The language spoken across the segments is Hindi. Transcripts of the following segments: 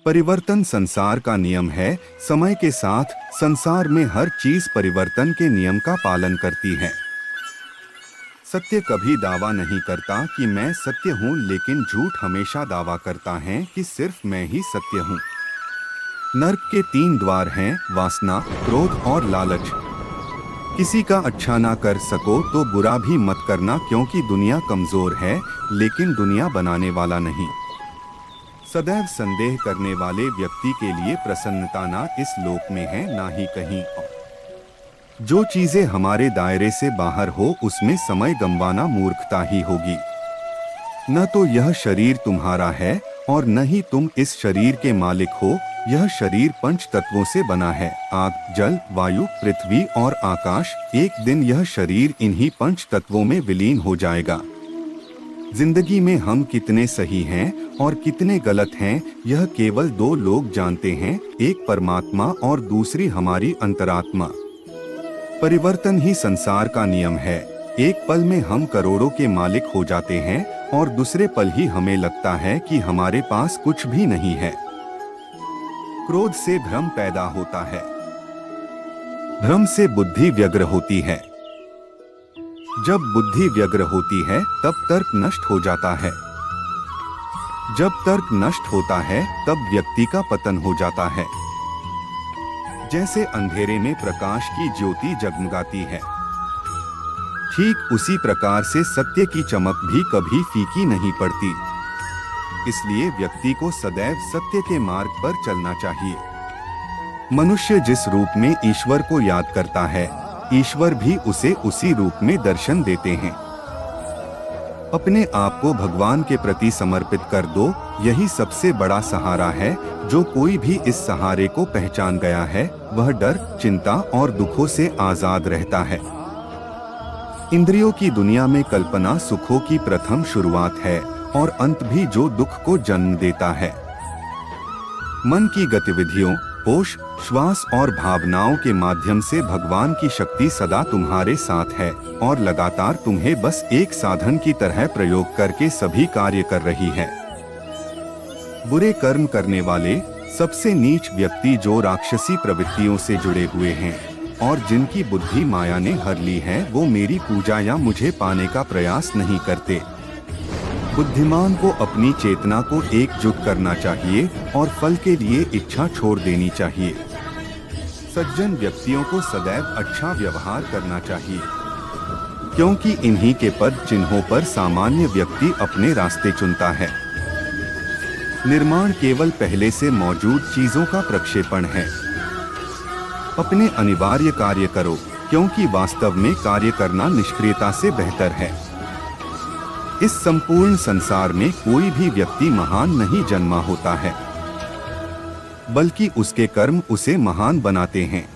परिवर्तन संसार का नियम है। समय के साथ संसार में हर चीज परिवर्तन के नियम का पालन करती है। सत्य कभी दावा नहीं करता कि मैं सत्य हूँ, लेकिन झूठ हमेशा दावा करता है कि सिर्फ मैं ही सत्य हूँ। नर्क के 3 द्वार हैं: वासना, क्रोध और लालच। किसी का अच्छा ना कर सको तो बुरा भी मत करना, क्योंकि दुनिया कमजोर है लेकिन दुनिया बनाने वाला नहीं। सदैव संदेह करने वाले व्यक्ति के लिए प्रसन्नता ना इस लोक में है ना ही कहीं और। जो चीजें हमारे दायरे से बाहर हो उसमें समय गंवाना मूर्खता ही होगी। न तो यह शरीर तुम्हारा है और न ही तुम इस शरीर के मालिक हो। यह शरीर 5 तत्वों से बना है: आग, जल, वायु, पृथ्वी और आकाश। एक दिन यह शरीर इन्हीं 5 तत्वों में विलीन हो जाएगा। जिंदगी में हम कितने सही हैं और कितने गलत हैं, यह केवल 2 लोग जानते हैं, एक परमात्मा और दूसरी हमारी अंतरात्मा। परिवर्तन ही संसार का नियम है। एक पल में हम करोड़ों के मालिक हो जाते हैं और दूसरे पल ही हमें लगता है कि हमारे पास कुछ भी नहीं है। क्रोध से भ्रम पैदा होता है। भ्रम से बुद्धि व्यग्र होती है। जब बुद्धि व्यग्र होती है तब तर्क नष्ट हो जाता है। जब तर्क नष्ट होता है तब व्यक्ति का पतन हो जाता है। जैसे अंधेरे में प्रकाश की ज्योति जगमगाती है, ठीक उसी प्रकार से सत्य की चमक भी कभी फीकी नहीं पड़ती। इसलिए व्यक्ति को सदैव सत्य के मार्ग पर चलना चाहिए। मनुष्य जिस रूप में ईश्वर को याद करता है, ईश्वर भी उसे उसी रूप में दर्शन देते हैं। अपने आप को भगवान के प्रति समर्पित कर दो, यही सबसे बड़ा सहारा है। जो कोई भी इस सहारे को पहचान गया है वह डर, चिंता और दुखों से आजाद रहता है। इंद्रियों की दुनिया में कल्पना सुखों की प्रथम शुरुआत है और अंत भी जो दुख को जन्म देता है। मन की गतिविधियों, होश, श्वास और भावनाओं के माध्यम से भगवान की शक्ति सदा तुम्हारे साथ है और लगातार तुम्हें बस एक साधन की तरह प्रयोग करके सभी कार्य कर रही है। बुरे कर्म करने वाले सबसे नीच व्यक्ति जो राक्षसी प्रवृत्तियों से जुड़े हुए हैं और जिनकी बुद्धि माया ने हर ली है, वो मेरी पूजा या मुझे पाने का प्रयास नहीं करते। बुद्धिमान को अपनी चेतना को एकजुट करना चाहिए और फल के लिए इच्छा छोड़ देनी चाहिए। सज्जन व्यक्तियों को सदैव अच्छा व्यवहार करना चाहिए, क्योंकि इन्हीं के पद चिन्हों पर सामान्य व्यक्ति अपने रास्ते चुनता है। निर्माण केवल पहले से मौजूद चीजों का प्रक्षेपण है। अपने अनिवार्य कार्य करो, क्योंकि वास्तव में कार्य करना निष्क्रियता से बेहतर है। इस संपूर्ण संसार में कोई भी व्यक्ति महान नहीं जन्मा होता है, बल्कि उसके कर्म उसे महान बनाते हैं।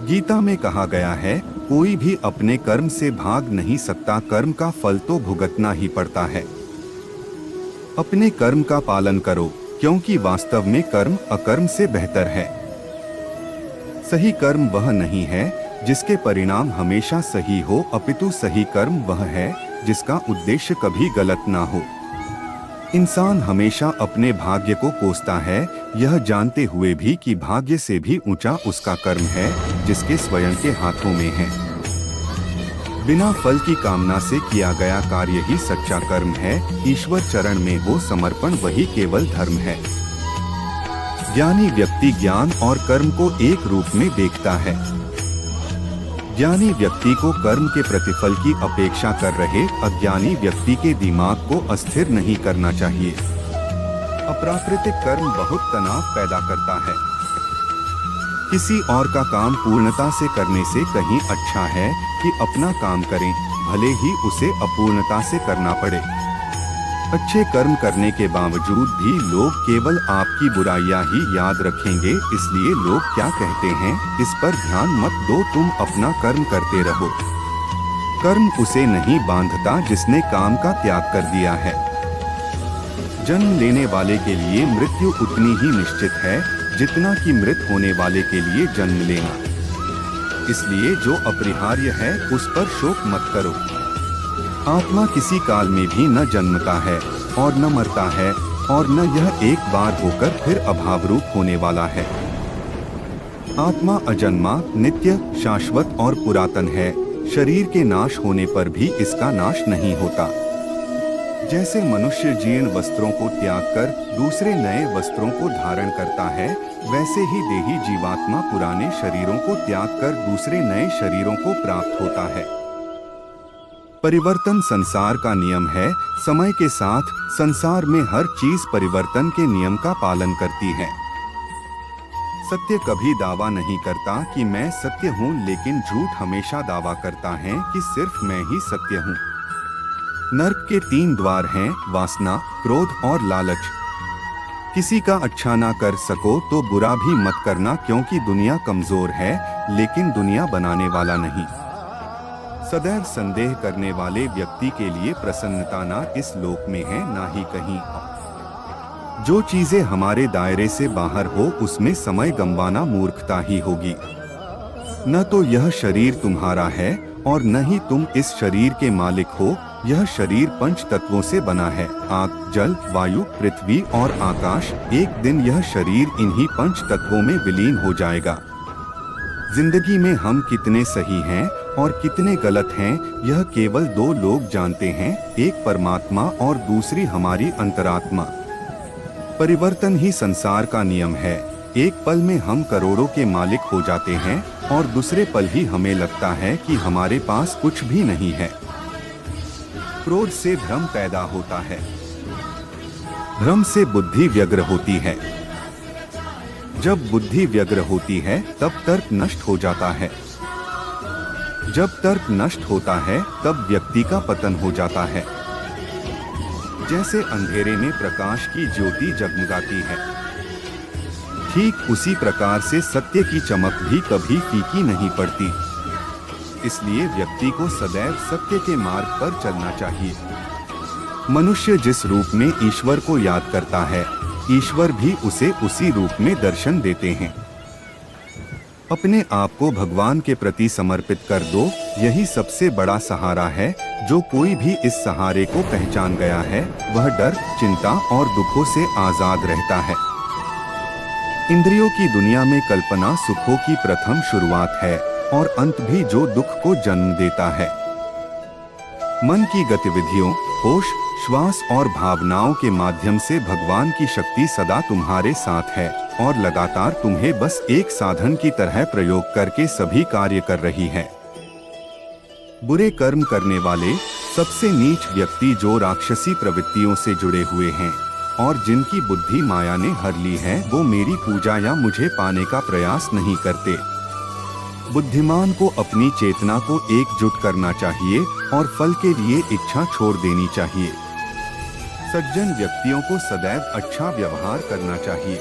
गीता में कहा गया है, कोई भी अपने कर्म से भाग नहीं सकता, कर्म का फल तो भुगतना ही पड़ता है। अपने कर्म का पालन करो, क्योंकि वास्तव में कर्म अकर्म से बेहतर है। सही कर्म वह नहीं है जिसके परिणाम हमेशा सही हो, अपितु सही कर्म वह है जिसका उद्देश्य कभी गलत ना हो। इंसान हमेशा अपने भाग्य को कोसता है, यह जानते हुए भी कि भाग्य से भी ऊंचा उसका कर्म है जिसके स्वयं के हाथों में है। बिना फल की कामना से किया गया कार्य ही सच्चा कर्म है। ईश्वर चरण में हो समर्पण वही केवल धर्म है। ज्ञानी व्यक्ति ज्ञान और कर्म को एक रूप में देखता है। ज्ञानी व्यक्ति को कर्म के प्रतिफल की अपेक्षा कर रहे अज्ञानी व्यक्ति के दिमाग को अस्थिर नहीं करना चाहिए। अप्राकृतिक कर्म बहुत तनाव पैदा करता है। किसी और का काम पूर्णता से करने से कहीं अच्छा है कि अपना काम करें, भले ही उसे अपूर्णता से करना पड़े। अच्छे कर्म करने के बावजूद भी लोग केवल आपकी बुराइयां ही याद रखेंगे, इसलिए लोग क्या कहते हैं इस पर ध्यान मत दो, तुम अपना कर्म करते रहो। कर्म उसे नहीं बांधता जिसने काम का त्याग कर दिया है। जन्म लेने वाले के लिए मृत्यु उतनी ही निश्चित है जितना कि मृत होने वाले के लिए जन्म लेना। इसलिए जो अपरिहार्य है उस पर शोक मत करो। आत्मा किसी काल में भी न जन्मता है और न मरता है और न यह एक बार होकर फिर अभाव रूप होने वाला है। आत्मा अजन्मा, नित्य, शाश्वत और पुरातन है। शरीर के नाश होने पर भी इसका नाश नहीं होता। जैसे मनुष्य जीर्ण वस्त्रों को त्याग कर दूसरे नए वस्त्रों को धारण करता है, वैसे ही देही जीवात्मा पुराने शरीरों को त्याग कर दूसरे नए शरीरों को प्राप्त होता है। परिवर्तन संसार का नियम है। समय के साथ संसार में हर चीज परिवर्तन के नियम का पालन करती है। सत्य कभी दावा नहीं करता कि मैं सत्य हूँ, लेकिन झूठ हमेशा दावा करता है कि सिर्फ मैं ही सत्य हूँ। नर्क के 3 द्वार हैं, वासना, क्रोध और लालच। किसी का अच्छा ना कर सको तो बुरा भी मत करना, क्योंकि दुनिया कमजोर है, लेकिन दुनिया बनाने वाला नहीं। सदैव संदेह करने वाले व्यक्ति के लिए प्रसन्नता ना इस लोक में है, ना ही कहीं और। जो चीजें हमारे दायरे से बाहर हो उसमें समय गंवाना मूर्खता ही होगी। न तो यह शरीर तुम्हारा है और न ही तुम इस शरीर के मालिक हो। यह शरीर 5 तत्वों से बना है, आग, जल, वायु, पृथ्वी और आकाश। एक दिन यह शरीर इन्हीं 5 तत्वों में विलीन हो जाएगा। जिंदगी में हम कितने सही हैं और कितने गलत हैं, यह केवल 2 लोग जानते हैं, एक परमात्मा और दूसरी हमारी अंतरात्मा। परिवर्तन ही संसार का नियम है। एक पल में हम करोड़ों के मालिक हो जाते हैं और दूसरे पल ही हमें लगता है कि हमारे पास कुछ भी नहीं है। क्रोध से भ्रम पैदा होता है, भ्रम से बुद्धि व्यग्र होती है। जब बुद्धि व्यग्र होती है तब तर्क नष्ट हो जाता है। जब तर्क नष्ट होता है तब व्यक्ति का पतन हो जाता है। जैसे अंधेरे में प्रकाश की ज्योति जगमगाती है, ठीक उसी प्रकार से सत्य की चमक भी कभी फीकी नहीं पड़ती। इसलिए व्यक्ति को सदैव सत्य के मार्ग पर चलना चाहिए। मनुष्य जिस रूप में ईश्वर को याद करता है, ईश्वर भी उसे उसी रूप में दर्शन देते हैं। अपने आप को भगवान के प्रति समर्पित कर दो, यही सबसे बड़ा सहारा है। जो कोई भी इस सहारे को पहचान गया है, वह डर, चिंता और दुखों से आजाद रहता है। इंद्रियों की दुनिया में कल्पना सुखों की प्रथम शुरुआत है और अंत भी जो दुख को जन्म देता है। मन की गतिविधियों, होश, श्वास और भावनाओं के माध्यम से भगवान की शक्ति सदा तुम्हारे साथ है और लगातार तुम्हें बस एक साधन की तरह प्रयोग करके सभी कार्य कर रही है। बुरे कर्म करने वाले सबसे नीच व्यक्ति जो राक्षसी प्रवृत्तियों से जुड़े हुए हैं और जिनकी बुद्धि माया ने हर ली है, वो मेरी पूजा या मुझे पाने का प्रयास नहीं करते। बुद्धिमान को अपनी चेतना को एकजुट करना चाहिए और फल के लिए इच्छा छोड़ देनी चाहिए। सज्जन व्यक्तियों को सदैव अच्छा व्यवहार करना चाहिए,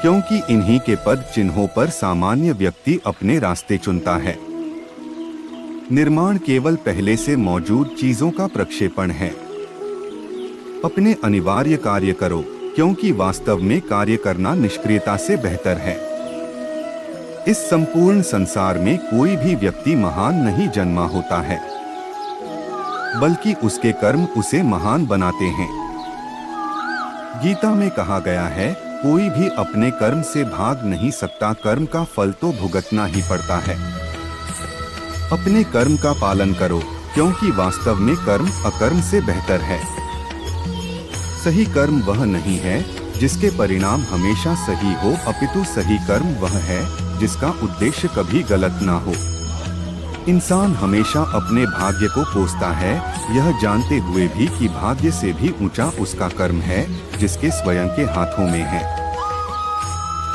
क्योंकि इन्हीं के पद चिन्हों पर सामान्य व्यक्ति अपने रास्ते चुनता है। निर्माण केवल पहले से मौजूद चीजों का प्रक्षेपण है। अपने अनिवार्य कार्य करो, क्योंकि वास्तव में कार्य करना निष्क्रियता से बेहतर है। इस संपूर्ण संसार में कोई भी व्यक्ति महान नहीं जन्मा होता है, बल्कि उसके कर्म उसे महान बनाते हैं। गीता में कहा गया है, कोई भी अपने कर्म से भाग नहीं सकता, कर्म का फल तो भुगतना ही पड़ता है। अपने कर्म का पालन करो, क्योंकि वास्तव में कर्म अकर्म से बेहतर है। सही कर्म वह नहीं है जिसके परिणाम हमेशा सही हो, अपितु सही कर्म वह है जिसका उद्देश्य कभी गलत ना हो। इंसान हमेशा अपने भाग्य को कोसता है, यह जानते हुए भी कि भाग्य से भी ऊंचा उसका कर्म है जिसके स्वयं के हाथों में है।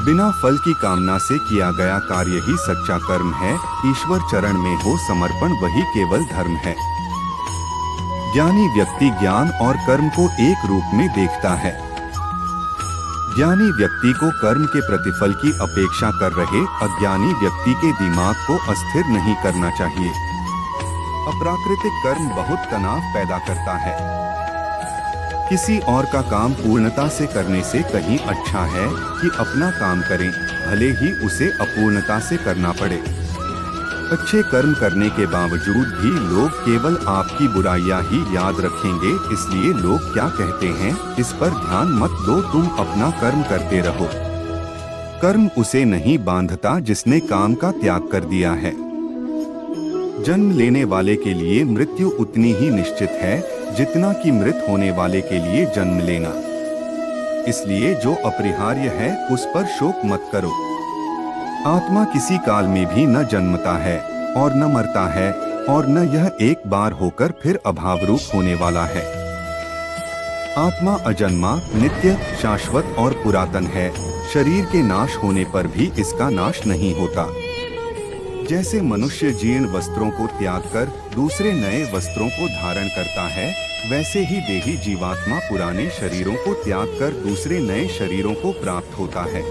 बिना फल की कामना से किया गया कार्य ही सच्चा कर्म है। ईश्वर चरण में हो समर्पण वही केवल धर्म है। ज्ञानी व्यक्ति ज्ञान और कर्म को एक रूप में देखता है। ज्ञानी व्यक्ति को कर्म के प्रतिफल की अपेक्षा कर रहे अज्ञानी व्यक्ति के दिमाग को अस्थिर नहीं करना चाहिए। अप्राकृतिक कर्म बहुत तनाव पैदा करता है। किसी और का काम पूर्णता से करने से कहीं अच्छा है कि अपना काम करें, भले ही उसे अपूर्णता से करना पड़े। अच्छे कर्म करने के बावजूद भी लोग केवल आपकी बुराइयां ही याद रखेंगे, इसलिए लोग क्या कहते हैं इस पर ध्यान मत दो, तुम अपना कर्म करते रहो। कर्म उसे नहीं बांधता जिसने काम का त्याग कर दिया है। जन्म लेने वाले के लिए मृत्यु उतनी ही निश्चित है जितना कि मृत होने वाले के लिए जन्म लेना। इसलिए जो अपरिहार्य है उस पर शोक मत करो। आत्मा किसी काल में भी न जन्मता है और न मरता है, और न यह एक बार होकर फिर अभाव रूप होने वाला है। आत्मा अजन्मा, नित्य, शाश्वत और पुरातन है। शरीर के नाश होने पर भी इसका नाश नहीं होता। जैसे मनुष्य जीर्ण वस्त्रों को त्याग कर दूसरे नए वस्त्रों को धारण करता है, वैसे ही देही जीवात्मा पुराने शरीरों को त्याग कर दूसरे नए शरीरों को प्राप्त होता है।